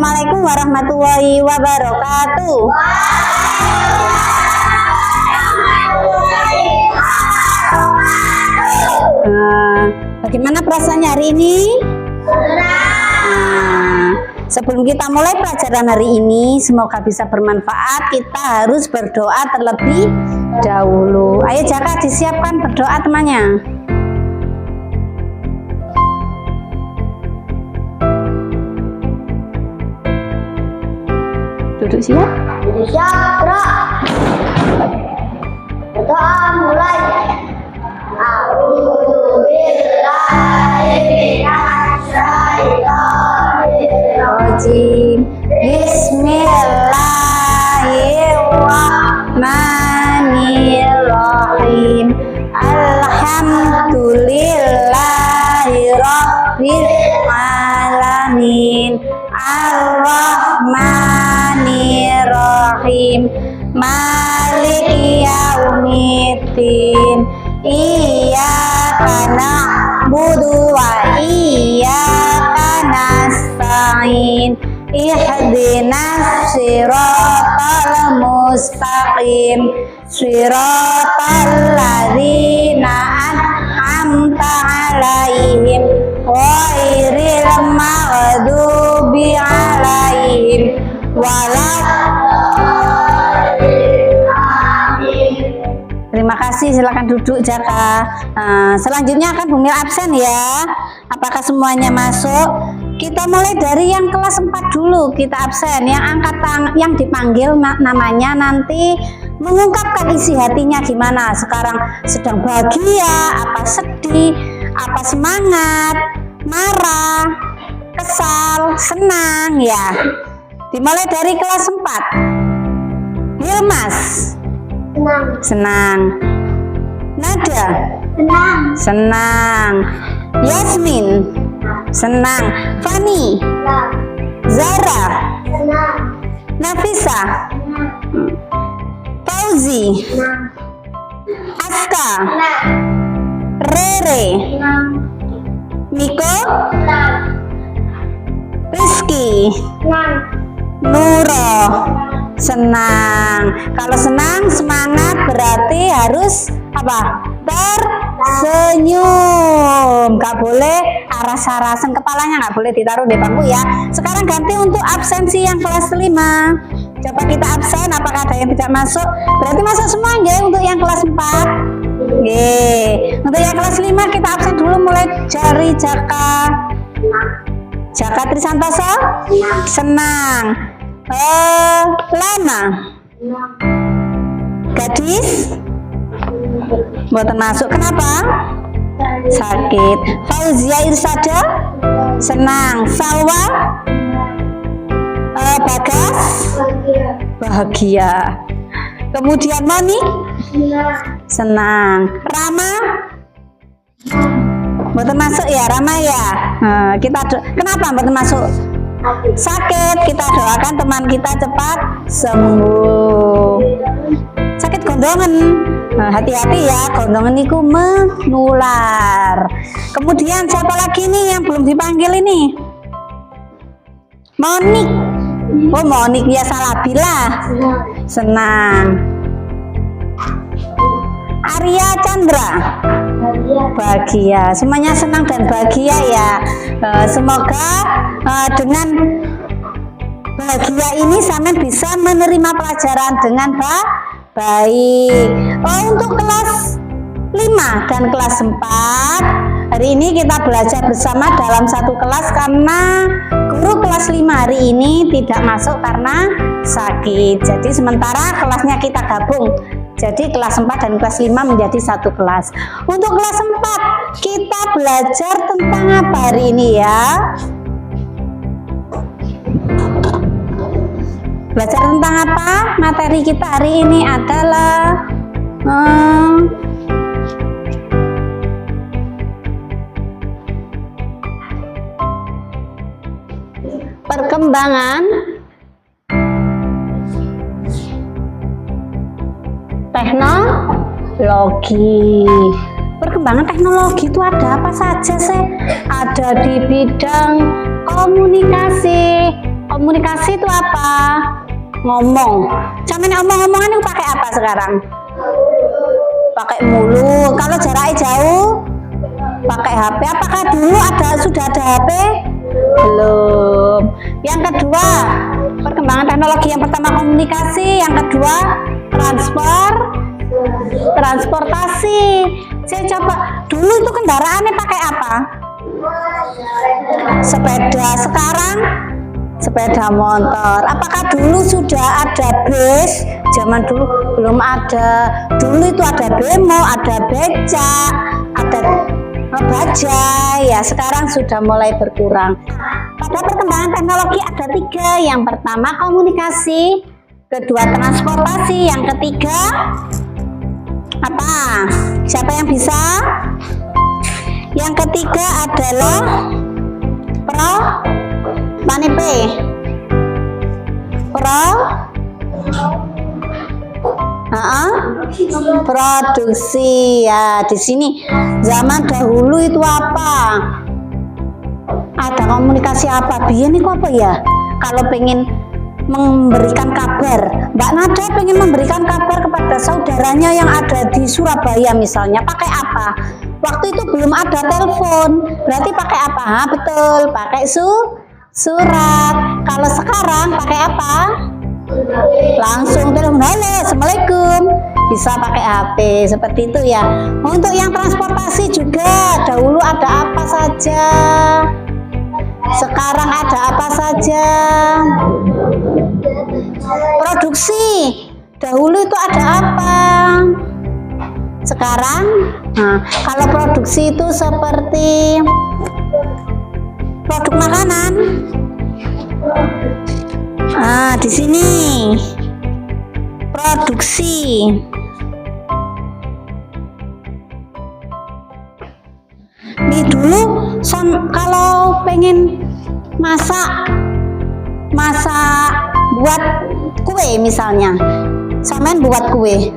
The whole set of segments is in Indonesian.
Assalamualaikum warahmatullahi wabarakatuh. Bagaimana perasaannya hari ini? Sebelum kita mulai pelajaran hari ini, semoga bisa bermanfaat. Kita harus berdoa terlebih dahulu. Ayo Jaka, disiapkan berdoa temannya. Duduk siap? Duduk siap, gerak. Berdoa mulai. A'udzubillahi Bismillahirrahmanirrahim. Alhamdulillahirabbil alamin. Ar-Rahmanirrahim. Maliki yaumiddin. Iyyaka na'budu wa iyyaka nasta'in. Ihdinas siratal mustaqim. Siratal ladzina an'amta 'alaihim ghairil maghdubi 'alaihim Terima kasih, silakan duduk Jaka. Selanjutnya akan Bumil absen ya. Apakah semuanya masuk? Kita mulai dari yang kelas 4 dulu, kita absen. Yang dipanggil namanya nanti mengungkapkan isi hatinya gimana. Sekarang sedang bahagia, apa sedih, apa semangat, marah, kesal, senang ya. Dimulai dari kelas 4. Hilmas. Senang. Nada. Senang. Yasmin. Senang. Fani. Zara. Nafisa. Fauzi. Aska. Rere. Miko. Rizky. Nuro. Senang. Kalau senang, semangat, berarti harus apa? Tersenyum. Gak boleh aras-arasan kepalanya, gak boleh ditaruh di bangku ya. Sekarang ganti untuk absensi yang kelas 5. Coba kita absen, apakah ada yang tidak masuk? Berarti masuk semua ya untuk yang kelas 4. Untuk yang kelas 5 kita absen dulu, mulai dari Jaka. Jaka Trisantoso. Senang. Lana. Gadis. Buatan masuk. Kenapa? Sakit. Fauzia Irsada. Senang. Salwa. Bagas. Bahagia. Kemudian Moni. Senang. Rama. Buatan masuk ya, Rama ya. Kenapa buatan masuk? Sakit. Kita doakan teman kita cepat sembuh. Sakit gondongan, hati-hati ya, gondongan itu menular. Kemudian siapa lagi nih yang belum dipanggil ini? Monik. Oh, Monik ya, Salabila. Senang. Arya Chandra. Bahagia. Semuanya senang dan bahagia ya. Semoga dengan bahagia ini sampai bisa menerima pelajaran dengan baik. Untuk kelas 5 dan kelas 4 hari ini kita belajar bersama dalam satu kelas karena guru kelas 5 hari ini tidak masuk karena sakit. Jadi sementara kelasnya kita gabung. Jadi kelas 4 dan kelas 5 menjadi satu kelas. Untuk kelas 4 kita belajar tentang apa hari ini ya? Belajar tentang apa? Materi kita hari ini adalah perkembangan teknologi. Perkembangan teknologi itu ada apa saja sih? Ada di bidang komunikasi, Komunikasi itu apa? Ngomong. Sampeyan omong-omongan itu pakai apa sekarang? Pakai mulut. Kalau jaraknya jauh pakai HP. Apakah dulu sudah ada HP? Belum. Yang kedua, perkembangan teknologi. Yang pertama komunikasi, yang kedua transportasi. Saya coba, dulu itu kendaraannya pakai apa? Sepeda. Sekarang sepeda motor. Apakah dulu sudah ada bis? Zaman dulu belum ada. Dulu itu ada bemo, ada becak, ada bajai. Ya, sekarang sudah mulai berkurang. Pada perkembangan teknologi ada 3. Yang pertama komunikasi, kedua transportasi, yang ketiga apa? Siapa yang bisa? Yang ketiga adalah produksi. Ya, di sini zaman dahulu itu apa? Ada komunikasi apa? Biyen niku apa ya? Kalau pengen memberikan kabar, Mbak Nada pengen memberikan kabar kepada saudaranya yang ada di Surabaya misalnya, pakai apa? Waktu itu belum ada telepon, berarti pakai apa? Betul, pakai surat. Kalau sekarang pakai apa? Langsung telepon, halo, assalamualaikum. Bisa pakai HP, seperti itu ya. Untuk yang transportasi juga, dahulu ada apa saja, sekarang ada apa saja. Produksi, dahulu itu ada apa, sekarang. Nah, kalau produksi itu seperti produk makanan. Nah, di sini produksi. Nih dulu kalau pengen masak buat kue misalnya, sampean buat kue,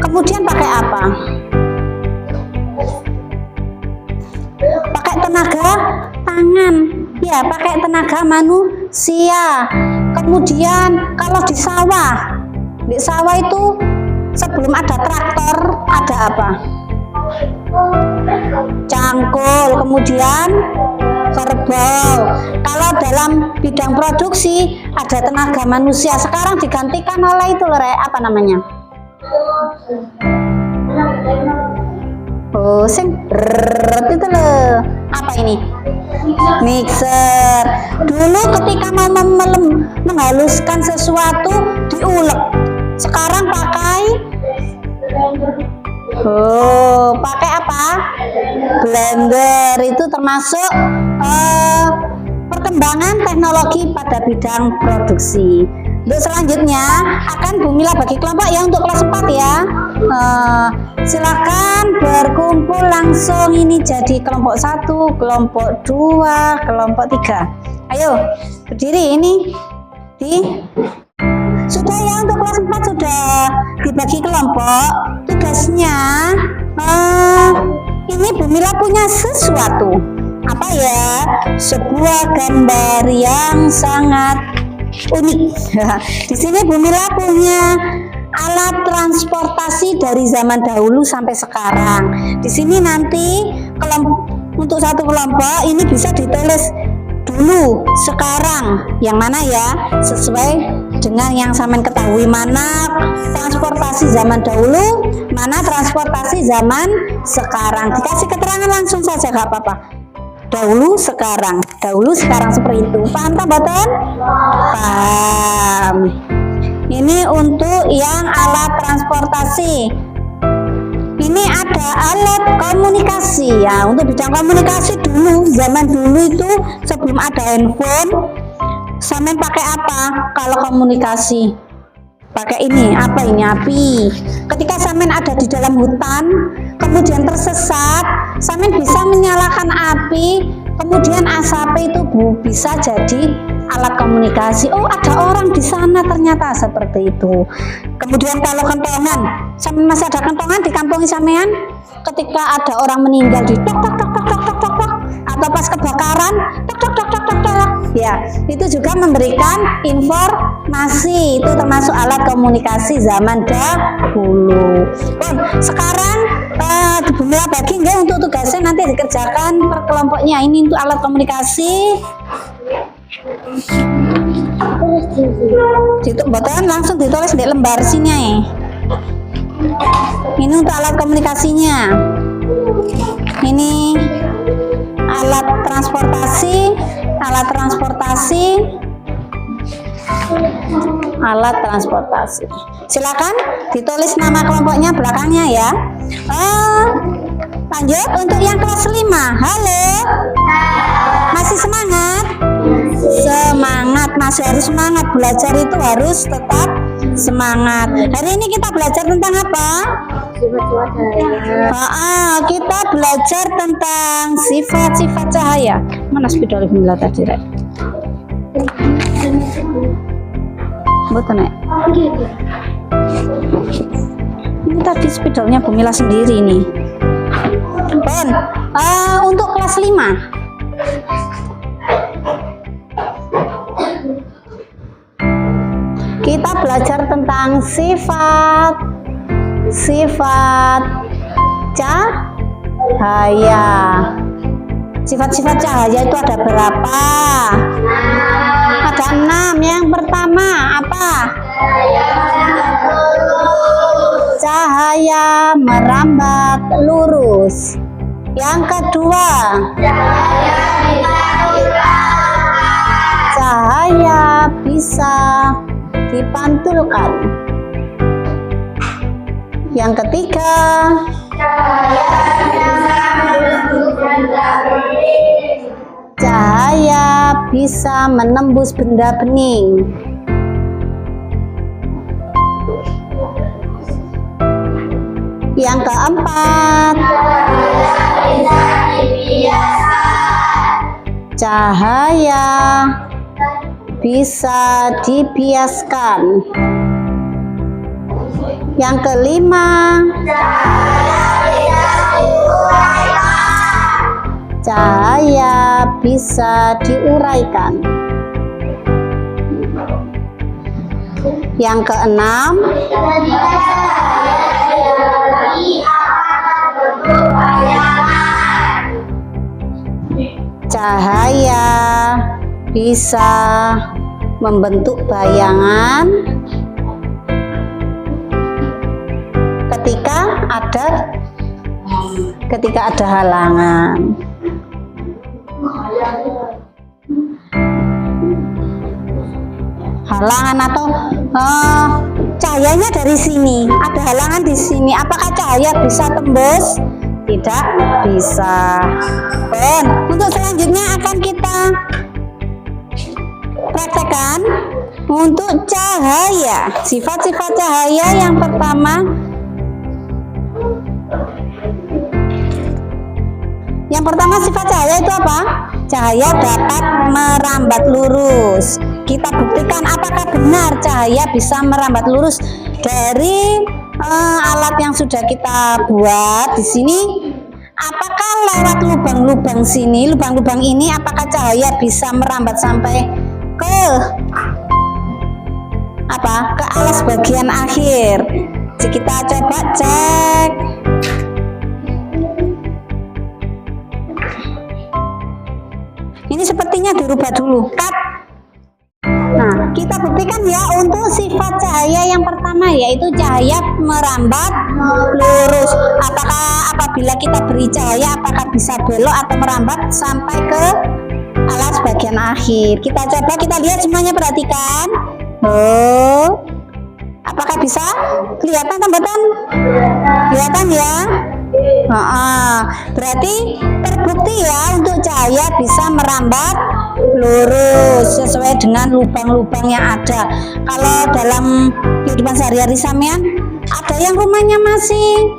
kemudian pakai apa? Pakai tenaga tangan, ya, pakai tenaga manusia. Kemudian kalau di sawah itu sebelum ada traktor ada apa? Cangkul, kemudian kerbau. Kalau dalam bidang produksi ada tenaga manusia, sekarang digantikan oleh itu loh, apa namanya? Oh, itu loh. Apa ini? Mixer. Dulu ketika mau menghaluskan sesuatu diulek. Sekarang pakai pakai apa? Blender. Itu termasuk perkembangan teknologi pada bidang produksi. Untuk selanjutnya akan Bu Mila bagi kelompok ya untuk kelas 4 ya. Silakan berkumpul langsung ini jadi kelompok 1, kelompok 2, kelompok 3. Ayo berdiri ini sudah ya, untuk kelas 4 sudah dibagi kelompok. Tugasnya ini Bu Mila punya sesuatu. Apa ya? Sebuah gambar yang sangat unik. Di sini Bu Mila punya alat transportasi dari zaman dahulu sampai sekarang. Di sini nanti untuk satu kelompok ini bisa ditulis dulu, sekarang, yang mana ya, sesuai dengan yang sampean ketahui, mana transportasi zaman dahulu, mana transportasi zaman sekarang. Dikasih keterangan langsung saja, gak apa-apa. Dahulu sekarang seperti itu. Paham tak Baton? Paham. Ini untuk yang alat transportasi. Ini ada alat komunikasi ya. Untuk bidang komunikasi dulu, zaman dulu itu sebelum ada handphone, sampean pakai apa kalau komunikasi? Pakai ini, apa ini? Api. Ketika sampean ada di dalam hutan, kemudian tersesat, sampean bisa menyalakan api, kemudian asap itu bisa jadi alat komunikasi. Oh, ada orang di sana ternyata, seperti itu. Kemudian kalau kentongan, sampean masih ada kentongan di kampung sampean, ketika ada orang meninggal di tok tok tok tok tok tok tok, atau pas kebakaran tok tok tok tok tok tok, Ya, itu juga memberikan informasi. Itu termasuk alat komunikasi zaman dahulu. Sekarang Bunda bagi nggak untuk tugasnya nanti dikerjakan per kelompoknya. Ini untuk alat komunikasi. Betul, langsung ditulis di lembar sini ya. Ini untuk alat komunikasinya. Ini alat transportasi, alat transportasi. Silakan ditulis nama kelompoknya belakangnya ya. Lanjut untuk yang kelas 5. Halo. Masih semangat? Semangat, masih harus semangat. Belajar itu harus tetap semangat. Hari ini kita belajar tentang apa? Kita belajar tentang sifat-sifat cahaya. Mana spidol Bismillah tadi, Rek? Betul, Nek? Ini tadi spidolnya Bumila sendiri nih. Untuk kelas 5. Kita belajar tentang sifat cahaya. Sifat-sifat cahaya itu ada berapa? Ada 6. Yang pertama apa? Cahaya merambat lurus. Yang kedua, cahaya bisa dipantulkan. Yang ketiga, cahaya bisa menembus benda bening. Yang keempat, cahaya bisa dibiaskan. Yang kelima, cahaya bisa diuraikan. Yang keenam, cahaya bisa membentuk bayangan ketika ada halangan. Halangan atau cahayanya dari sini, ada halangan di sini. Apakah cahaya bisa tembus? Tidak bisa. Untuk selanjutnya akan kita praktekkan untuk cahaya. Sifat-sifat cahaya yang pertama, sifat cahaya itu apa? Cahaya dapat merambat lurus. Kita buktikan apakah benar cahaya bisa merambat lurus dari alat yang sudah kita buat di sini. Apakah lewat lubang-lubang sini, lubang-lubang ini, apakah cahaya bisa merambat sampai ke alas bagian akhir? Jadi kita coba cek. Ini sepertinya dirubah dulu. Nah, kita buktikan ya untuk sifat cahaya yang pertama, yaitu cahaya merambat lurus. Apabila kita beri cahaya, apakah bisa belok atau merambat sampai ke alas bagian akhir? Kita coba, kita lihat semuanya, perhatikan. Apakah bisa kelihatan tambatan? Kelihatan ya? Berarti terbukti ya untuk cahaya bisa merambat lurus sesuai dengan lubang-lubang yang ada. Kalau dalam kehidupan sehari-hari sampean, ada yang rumahnya masih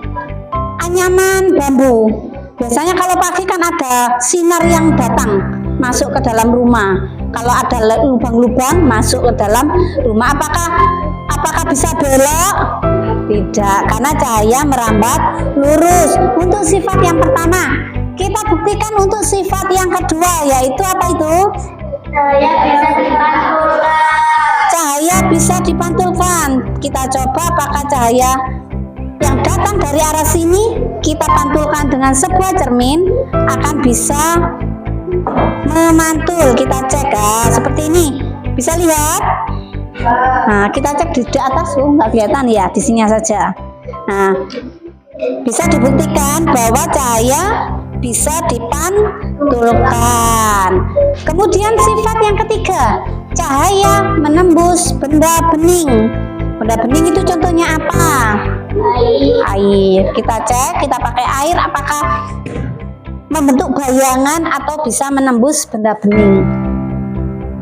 anyaman bambu. Biasanya kalau pagi kan ada sinar yang datang masuk ke dalam rumah. Kalau ada lubang-lubang masuk ke dalam rumah, apakah bisa belok? Tidak, karena cahaya merambat lurus. Untuk sifat yang pertama, kita buktikan untuk sifat yang kedua, yaitu apa itu? Cahaya bisa dipantulkan. Cahaya bisa dipantulkan. Kita coba apakah cahaya yang datang dari arah sini kita pantulkan dengan sebuah cermin akan bisa memantul. Kita cek seperti ini. Bisa lihat? Nah, kita cek di atas, nggak kelihatan ya, di sini saja. Nah, bisa dibuktikan bahwa cahaya bisa dipantulkan. Kemudian sifat yang ketiga, cahaya menembus benda bening. Benda bening itu contohnya apa? Air. Kita cek, kita pakai air apakah membentuk bayangan atau bisa menembus benda bening.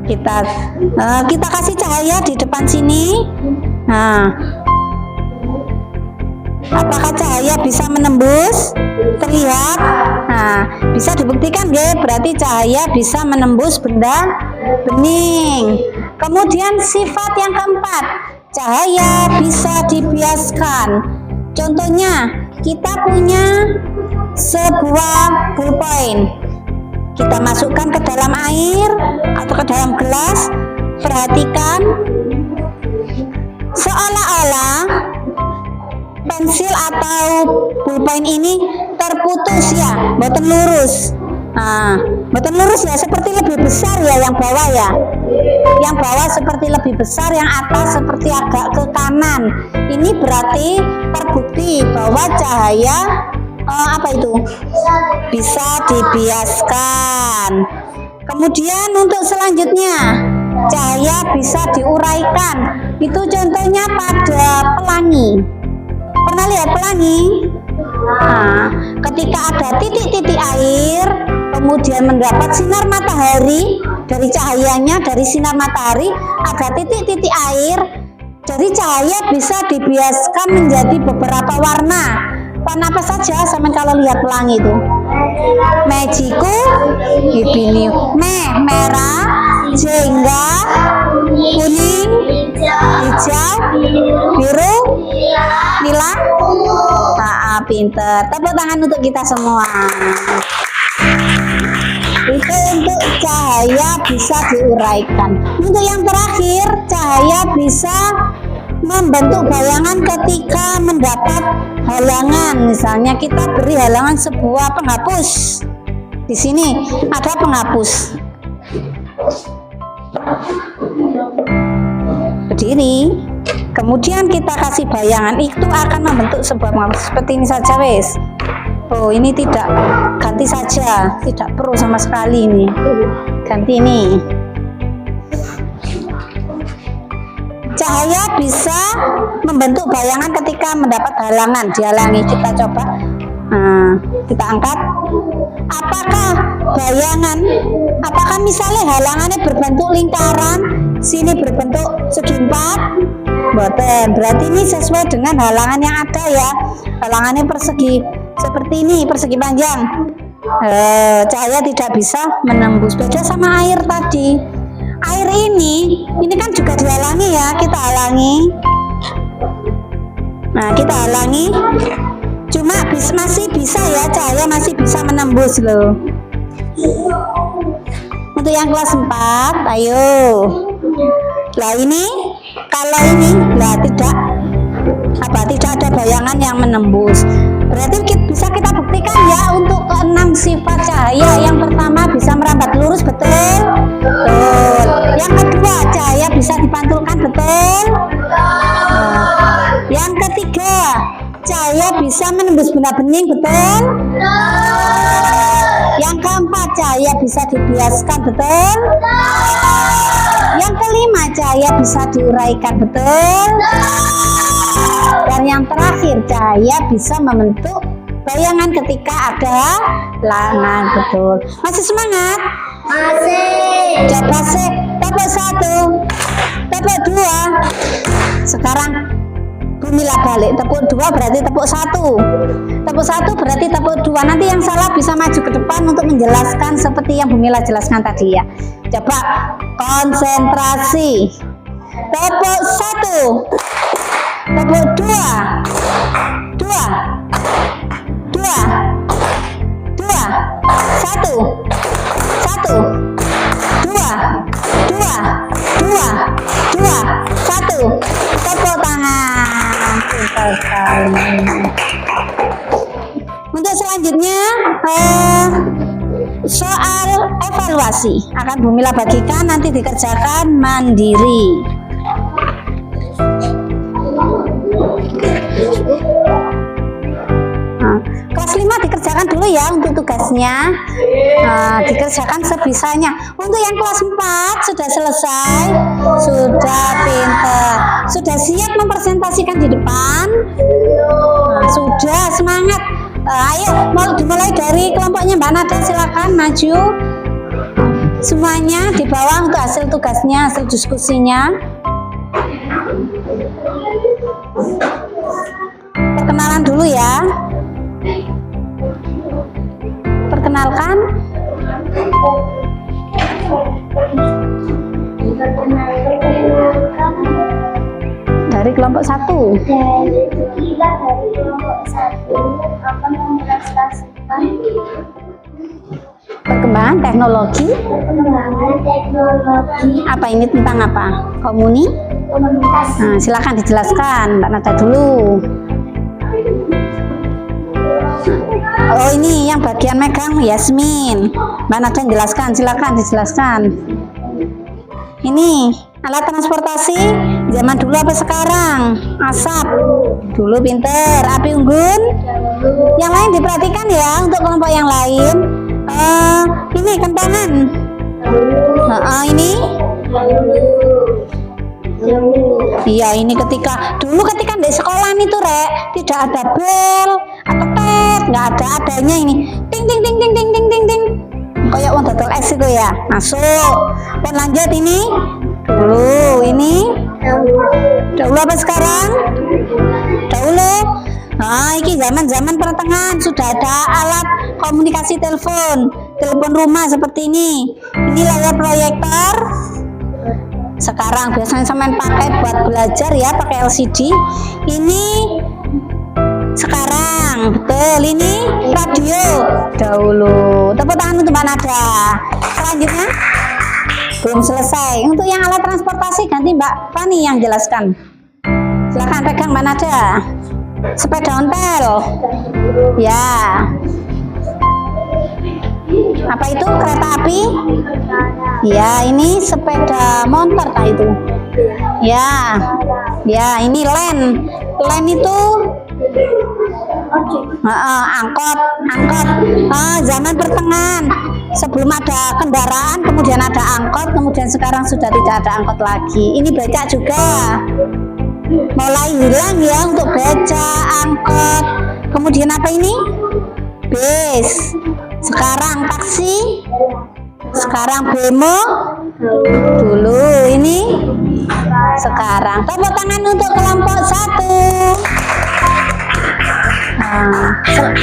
Kita kasih cahaya di depan sini. Nah, apakah cahaya bisa menembus? Terlihat? Nah, bisa dibuktikan ya, berarti cahaya bisa menembus benda bening. Kemudian sifat yang keempat, cahaya bisa dibiaskan. Contohnya, kita punya sebuah pulpen. Kita masukkan ke dalam air atau ke dalam gelas. Perhatikan, seolah-olah pensil atau pulpen ini terputus ya, boten lurus. Nah, boten lurus ya, seperti lebih besar ya yang bawah ya. Yang bawah seperti lebih besar, yang atas seperti agak ke kanan. Ini berarti terbukti bahwa cahaya bisa dibiaskan. Kemudian untuk selanjutnya, cahaya bisa diuraikan. Itu contohnya pada pelangi. Pernah lihat pelangi? Nah, ketika ada titik-titik air, kemudian mendapat sinar matahari, dari cahayanya, dari sinar matahari, ada titik-titik air, dari cahaya bisa dibiaskan menjadi beberapa warna. Warna apa saja sampean kalau lihat pelangi itu? Magiku, hibiniu, merah, jingga, kuning, hijau, biru, nila. Pinter. Tepuk tangan untuk kita semua. Itu untuk cahaya bisa diuraikan. Untuk yang terakhir, cahaya bisa membentuk bayangan ketika mendapat halangan. Misalnya kita beri halangan sebuah penghapus. Di sini ada penghapus. Berdiri. Kemudian kita kasih bayangan, itu akan membentuk sebuah penghapus seperti ini saja, wes. Oh, ini tidak, ganti saja, tidak perlu sama sekali ini. Ganti ini. Cahaya bisa membentuk bayangan ketika mendapat halangan, dihalangi. Kita coba. Nah, kita angkat. Apakah misalnya halangannya berbentuk lingkaran, sini berbentuk segi empat? Boten. Berarti ini sesuai dengan halangan yang ada ya. Halangannya persegi seperti ini, persegi panjang. Cahaya tidak bisa menembus. Beda sama air tadi. Air ini kan juga dihalangi ya. Kita halangi. Nah, kita halangi. Cuma masih bisa ya, cahaya masih bisa menembus loh. Untuk yang kelas 4, ayo. Lah ini, kalau ini, tidak ada bayangan yang menembus. Berarti bisa kita buktikan ya untuk ke-6 sifat cahaya. Yang pertama bisa merambat lurus, betul? Betul. Yang kedua, cahaya bisa dipantulkan, betul? Yang ketiga, cahaya bisa menembus benda bening, betul? Yang keempat, cahaya bisa dibiaskan, betul? Yang kelima, cahaya bisa diuraikan, betul? Dan yang terakhir, cahaya bisa membentuk bayangan ketika ada halangan, betul? Masih semangat? Masih. Coba sih, tepuk 1, tepuk 2. Sekarang bumilah balik, tepuk 2 berarti tepuk 1. Tepuk 1 berarti tepuk 2. Nanti yang salah bisa maju ke depan untuk menjelaskan seperti yang Bumila jelaskan tadi ya. Coba konsentrasi. Tepuk 1, tepuk 2, 2, 2, 2, 1, 1, 2, Untuk selanjutnya soal evaluasi akan Bu Mila bagikan, nanti dikerjakan mandiri. Kelas 5 dikerjakan dulu ya untuk tugasnya. Dikerjakan sebisanya. Untuk yang kelas 4 sudah selesai, sudah pinter, sudah siap mempresentasikan di depan. Sudah semangat. Ayo mau dimulai dari kelompoknya Mbak Nada, silakan maju. Semuanya di bawah untuk hasil tugasnya, hasil diskusinya. Perkenalan dulu ya. Perkenalkan. Dari kelompok 1. Kita dari kelompok 1 akan mempresentasikan Perkembangan teknologi. Apa ini, tentang apa? Komunitas. Nah, silakan dijelaskan Mbak Nada dulu. Oh, ini yang bagian megang Yasmin. Mbak Nada jelaskan, silakan dijelaskan. Ini alat transportasi zaman dulu apa sekarang? Asap. Dulu pinter, api unggun. Yang lain diperhatikan ya untuk kelompok yang lain. Ini kentongan. Ini. Iya, ini ketika di sekolah itu Rek, tidak ada bel atau tet, nggak ada, adanya ini ting ting ting ting ting ting ting ting, kayak wong dodol es itu ya. Masuk. Lanjut ini dulu, ini dahulu apa sekarang? Dahulu. Nah, ini zaman pertengahan sudah ada alat komunikasi telepon rumah seperti ini. Ini layar proyektor. Sekarang biasanya sampean pakai buat belajar ya, pakai LCD. Ini sekarang, betul, ini radio dahulu. Tepuk tangan untuk Mbak Nada. Selanjutnya belum selesai. Untuk yang alat transportasi ganti Mbak Fani yang jelaskan. Silakan pegang Mbak Nada. Sepeda ontel. Ya. Apa itu? Kereta api? Ya, ini sepeda motor kah itu? Ya. Ya, ini len. Len itu angkot. Zaman pertengahan, sebelum ada kendaraan, kemudian ada angkot, kemudian sekarang sudah tidak ada angkot lagi. Ini becak juga. Mulai hilang ya untuk becak, angkot. Kemudian apa ini? Bis. Sekarang taksi. Sekarang bemo. Dulu ini. Sekarang. Tepuk tangan untuk kelompok 1.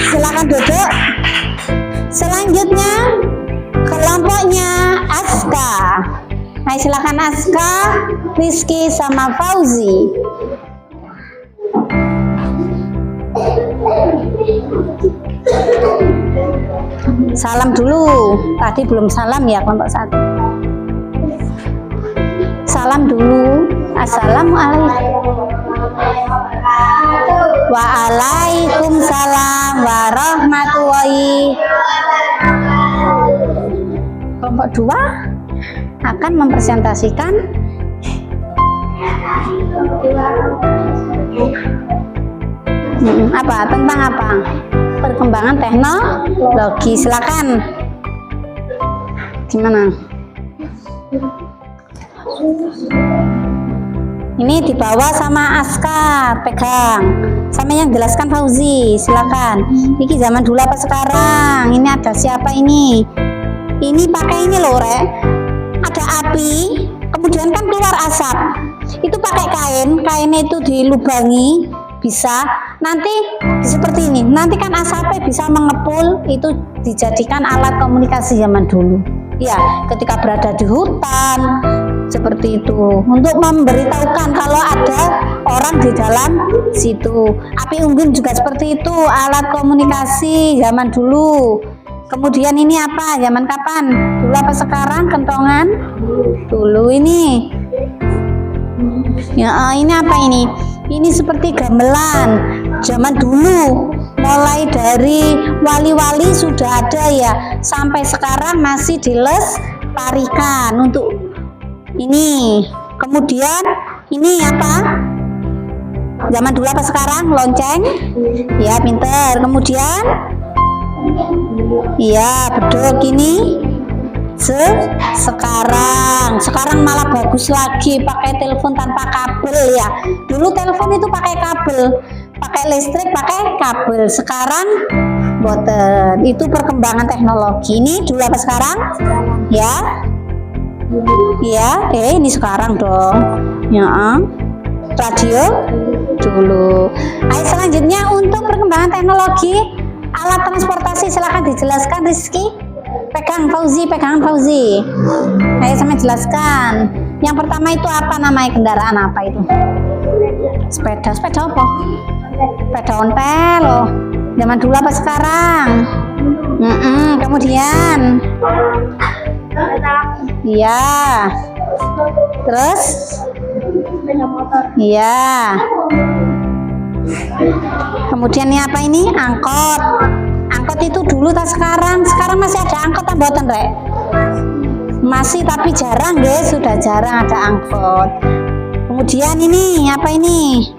Silakan duduk. Selanjutnya kelompoknya Aska. Nah, silakan Aska, Rizky sama Fauzi. Salam dulu. Tadi belum salam ya kelompok 1. Salam dulu. Assalamualaikum. Waalaikumsalam warahmatullahi. Kelompok 2 akan mempresentasikan apa, tentang apa? Perkembangan teknologi. Silakan. Gimana? Ini dibawa sama Aska, pegang. Sama yang jelaskan Fauzi, silakan. Ini zaman dulu apa sekarang? Ini ada siapa ini? Ini pakai ini loh, Rek. Ada api, kemudian kan keluar asap. Itu pakai kainnya itu dilubangi, bisa. Nanti seperti ini. Nanti kan asapnya bisa mengepul, itu dijadikan alat komunikasi zaman dulu. Ya, ketika berada di hutan, seperti itu, untuk memberitahukan kalau ada orang di dalam situ. Api unggun juga seperti itu, alat komunikasi zaman dulu. Kemudian ini apa? Zaman kapan? Dulu apa sekarang? Kentongan? Dulu ini. Ya, ini apa ini? Ini seperti gamelan zaman dulu. mulai dari wali-wali sudah ada ya, sampai sekarang masih dilestarikan untuk ini. Kemudian ini apa? Zaman dulu apa sekarang? Lonceng? Ya, pinter. Kemudian iya, beduk ini sekarang malah bagus lagi pakai telepon tanpa kabel ya. Dulu telepon itu pakai kabel, pakai listrik, pakai kabel. Sekarang boten. Itu perkembangan teknologi. Ini dulu apa sekarang? Ya. Ya, ini sekarang dong. Ya. Radio dulu. Ayo selanjutnya untuk perkembangan teknologi alat transportasi, silahkan dijelaskan Rizky. Pegangan Fauzi. Ayo sama jelaskan. Yang pertama itu apa namanya, kendaraan apa itu? Sepeda apa? Sepeda ontel. Oh. Zaman dulu apa sekarang? Kemudian iya. Terus iya. Kemudian ini apa ini? Angkot. Angkot itu dulu tak sekarang? Sekarang masih ada angkot tak mboten, Rek? Masih, tapi jarang guys, sudah jarang ada angkot. Kemudian ini apa ini?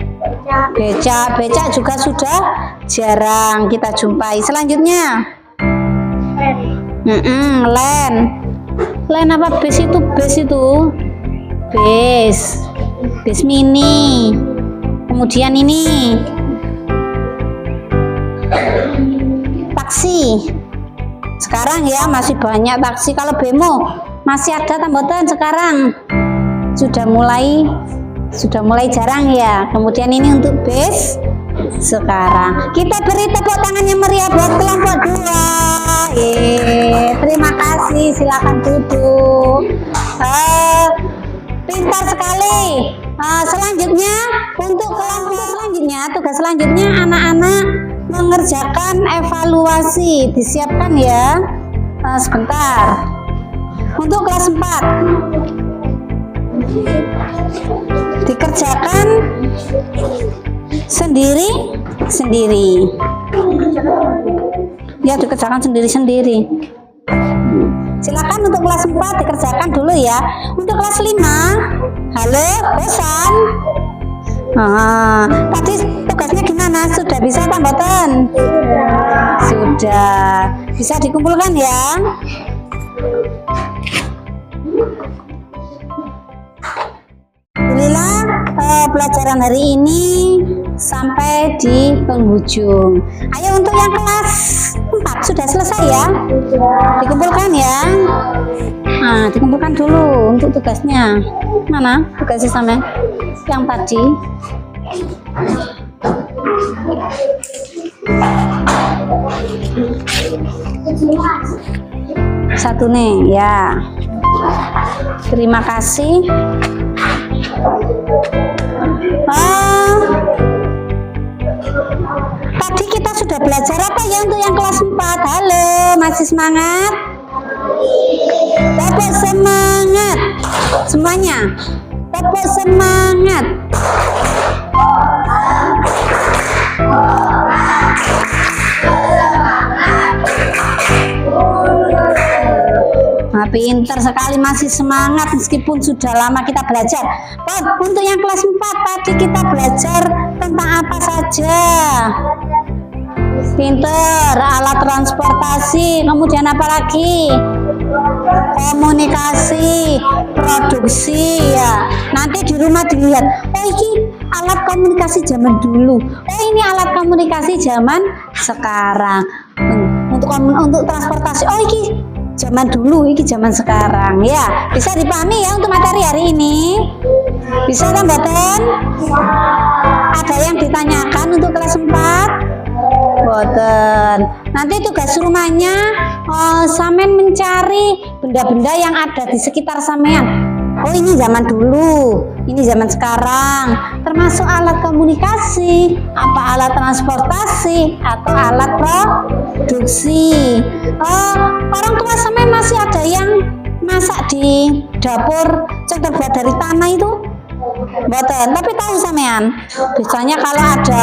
Becak juga sudah jarang kita jumpai. Selanjutnya len apa? Bis itu bis mini. Kemudian ini taksi. Sekarang ya masih banyak taksi. Kalau bemo masih ada tambahan, sekarang sudah mulai jarang ya. Kemudian ini untuk bis sekarang. Kita beri tepuk tangan yang meriah buat kelompok 2. Terima kasih, silakan duduk. Pintar sekali. Selanjutnya untuk kelompok selanjutnya, tugas selanjutnya anak-anak mengerjakan evaluasi. Disiapkan ya. Sebentar. Untuk kelas 4 dikerjakan sendiri. Ya, dikerjakan sendiri. Silakan untuk kelas 4 dikerjakan dulu ya. Untuk kelas 5, halo, bosan? Tadi tugasnya gimana? Sudah bisa tambahan? Sudah. Bisa dikumpulkan ya. Alhamdulillah, pelajaran hari ini sampai di penghujung. Ayo untuk yang kelas 4 sudah selesai ya? Dikumpulkan ya. Dikumpulkan dulu untuk tugasnya. Mana tugasnya sama yang tadi? Satu nih ya. Terima kasih. Tadi kita sudah belajar apa ya untuk yang kelas 4? Halo, masih semangat? Tepuk semangat semuanya. Tepuk semangat. Pinter sekali, masih semangat meskipun sudah lama kita belajar. Untuk yang kelas 4 tadi kita belajar tentang apa saja? Pinter, alat transportasi, kemudian apa lagi? Komunikasi, produksi ya. Nanti di rumah dilihat, oh ini alat komunikasi zaman dulu, oh ini alat komunikasi zaman sekarang. Untuk transportasi, oh ini zaman dulu, ini zaman sekarang ya. Bisa dipahami ya untuk materi hari ini? Bisa tambahan? Ada yang ditanyakan untuk kelas 4? Boten. Nanti tugas rumahnya samen mencari benda-benda yang ada di sekitar samean. Oh ini zaman dulu, ini zaman sekarang, termasuk alat komunikasi, apa alat transportasi atau alat produksi. Orang tua sampean masih ada yang masak di dapur yang terbuat dari tanah itu? Boten, tapi tahu sampean, biasanya kalau ada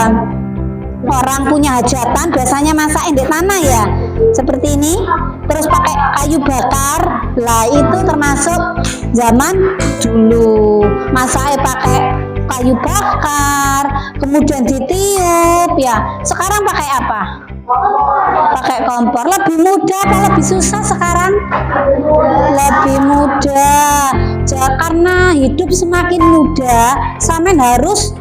orang punya hajatan biasanya masak di tanah ya, seperti ini, terus pakai kayu bakar. Lah itu termasuk zaman dulu, masaknya pakai kayu bakar, kemudian ditiup ya. Sekarang pakai apa? Pakai kompor. Lebih mudah atau lebih susah sekarang? Lebih mudah. Karena hidup semakin mudah, sampean harus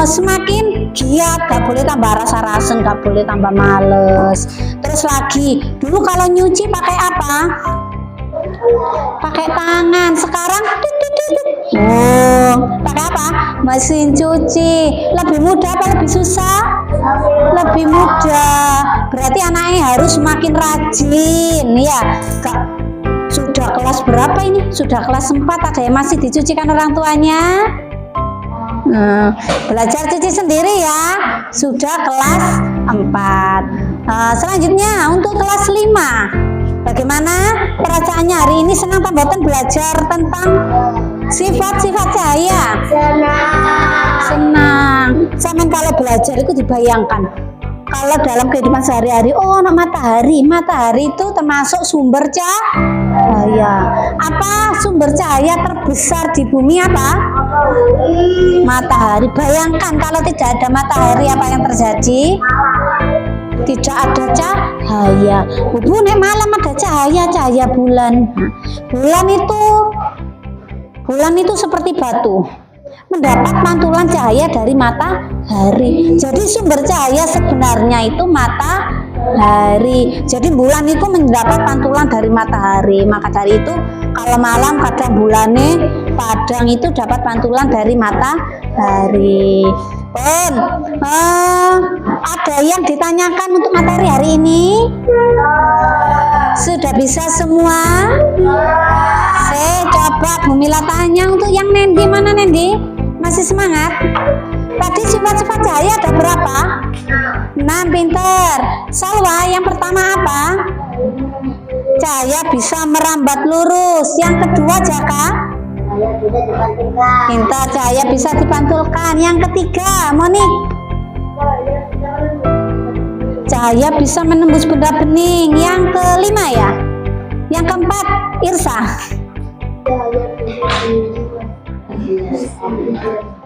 semakin giat, gak boleh tambah rasa-rasen, gak boleh tambah males. Terus lagi, dulu kalau nyuci pakai apa? Pakai tangan. Sekarang pakai apa? Mesin cuci. Lebih mudah apa lebih susah? Lebih mudah. Berarti anaknya harus semakin rajin ya. Sudah kelas berapa ini? Sudah kelas 4, ada yang masih dicucikan orang tuanya? Belajar cuci sendiri ya. Sudah kelas 4. Selanjutnya untuk kelas 5. Bagaimana perasaannya hari ini? Senang tak boten belajar tentang sifat-sifat cahaya? Senang. Sampean kalau belajar itu dibayangkan, kalau dalam kehidupan sehari-hari, oh anak matahari itu termasuk sumber cahaya. Apa sumber cahaya terbesar di bumi? Apa? Matahari. Bayangkan kalau tidak ada matahari, apa yang terjadi? Tidak ada cahaya. Bu, nek malam ada cahaya bulan. Bulan itu seperti batu, mendapat pantulan cahaya dari matahari. Jadi sumber cahaya sebenarnya itu matahari. Jadi bulan itu mendapat pantulan dari matahari. Maka dari itu kalau malam kadang bulannya padang itu dapat pantulan dari matahari. Ada yang ditanyakan untuk materi hari ini? Sudah bisa semua? Saya coba Bu Mila tanya untuk yang Nendi. Mana Nendi? Masih semangat? Tadi sifat-sifat cahaya ada berapa? 6, pinter. Salwa, yang pertama apa? Cahaya bisa merambat lurus. Yang kedua, Jaka? Pintar, cahaya bisa dipantulkan. Yang ketiga, Monik? Cahaya bisa menembus benda bening. Yang kelima ya? Yang keempat, Irsa?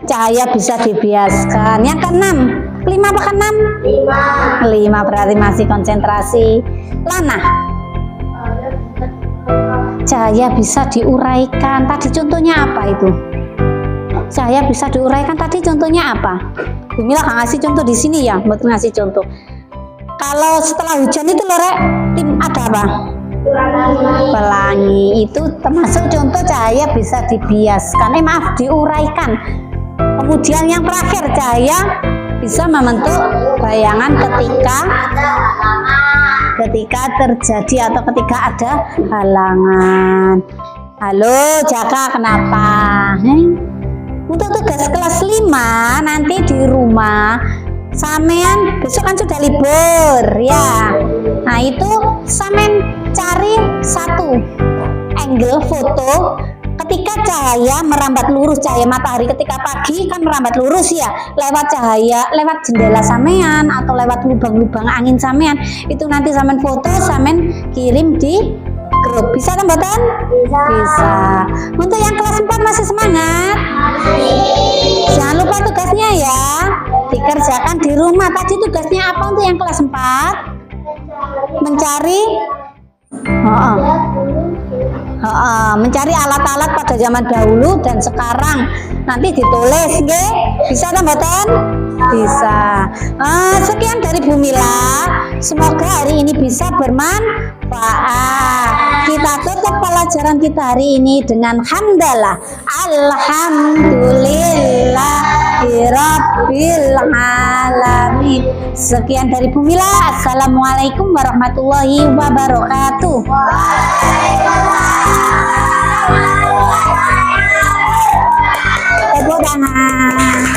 Cahaya bisa dibiaskan. Yang keenam, 5 apa keenam? 5 berarti masih konsentrasi. Lana? Cahaya bisa diuraikan. Tadi contohnya apa itu? Cahaya bisa diuraikan. Tadi contohnya apa? Bu Mila gak ngasih contoh di sini ya, buat ngasih contoh. Kalau setelah hujan itu loh, Rek, ada apa? Pelangi. Itu termasuk contoh cahaya bisa dibiaskan. Diuraikan. Kemudian yang terakhir, cahaya bisa membentuk bayangan ketika terjadi atau ketika ada halangan. Halo Jaka, kenapa? Untuk tugas kelas 5 nanti di rumah, sampean besok kan sudah libur ya. Nah itu sampean cari satu angle foto ketika cahaya merambat lurus, cahaya matahari ketika pagi kan merambat lurus ya, lewat cahaya, lewat jendela sampean atau lewat lubang-lubang angin sampean. Itu nanti sampean foto, sampean kirim di grup. Bisa kan Mbak? Bisa. Untuk yang kelas 4 masih semangat? Jangan lupa tugasnya ya, dikerjakan di rumah. Tadi tugasnya apa untuk yang kelas 4? Mencari mencari alat-alat pada zaman dahulu dan sekarang, nanti ditulis nggih. Bisa kan mboten? Bisa. Sekian dari Bu Mila, semoga hari ini bisa bermanfaat. Kita tutup pelajaran kita hari ini dengan hamdalah, alhamdulillahirabbil alamin. Sekian dari Bu Mila. Assalamualaikum warahmatullahi wabarakatuh. Tepuk tangan.